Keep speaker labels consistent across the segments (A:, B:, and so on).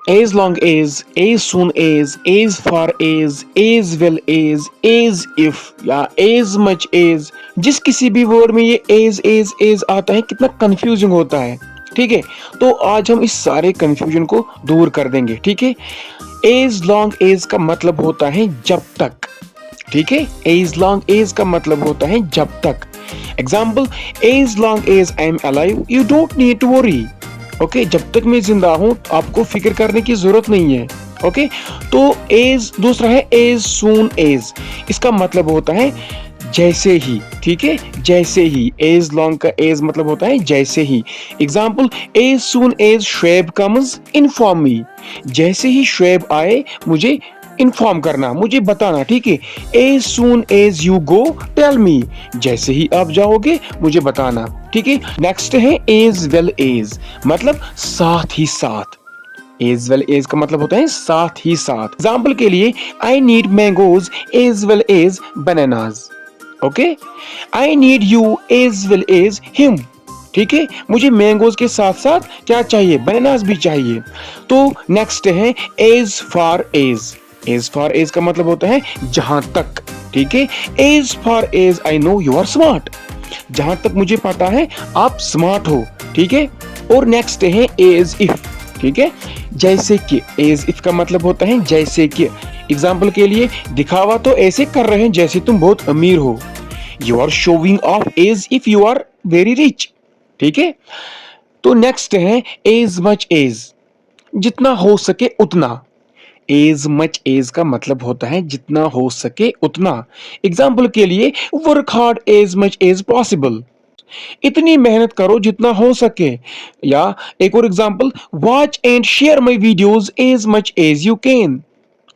A: as long as soon as far as well as if या as much as, जिस किसी भी word में ये as आता है कितना कंफ्यूजिंग होता है। ठीक है, तो आज हम इस सारे कंफ्यूजन को दूर कर देंगे। ठीक है, as long as का मतलब होता है जब तक। ठीक है, as long as का मतलब होता है जब तक। Example, as long as I am alive you don't need to worry। Okay, जब तक मैं जिंदा हूं आपको फिक्र करने की जरूरत नहीं है। ओके, तो एज दूसरा है एज सून एज, इसका मतलब होता है जैसे ही। ठीक है, जैसे ही। एज लॉन्ग का एज मतलब होता है जैसे ही। Example, as soon as Shoaib comes inform me, जैसे ही शुएब आए मुझे इन्फॉर्म करना, मुझे बताना। ठीक है, as soon as you go tell me, जैसे ही आप जाओगे मुझे बताना। ठीक है, नेक्स्ट है एज वेल एज, मतलब साथ ही साथ। एज वेल एज का मतलब होता है साथ ही साथ। एग्जाम्पल के लिए, I need mangoes as well as bananas. Okay, I need you as well as him. ठीक है, मुझे मैंगोज के साथ साथ क्या चाहिए, बनानास भी चाहिए। तो नेक्स्ट है as far as, as far as का मतलब होता है जहां तक। ठीक है, as far as I know you are smart, जहां तक मुझे पता है आप स्मार्ट हो। ठीक है, और नेक्स्ट है एज इफ। ठीक है, जैसे कि। एज इफ का मतलब होता है जैसे कि। एग्जाम्पल के लिए, दिखावा तो ऐसे कर रहे हैं जैसे तुम बहुत अमीर हो। You are showing off as if you are very rich. ठीक है, तो नेक्स्ट है एज मच एज, जितना हो सके उतना। एज मच एज का मतलब होता है जितना हो सके उतना। एग्जाम्पल के लिए, work hard as much as possible, इतनी मेहनत करो जितना हो सके। या एक और example, watch and share my videos as much as you can.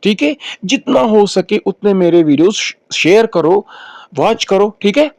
A: ठीक है, जितना हो सके उतने मेरे वीडियोस शेयर करो, वॉच करो। ठीक है,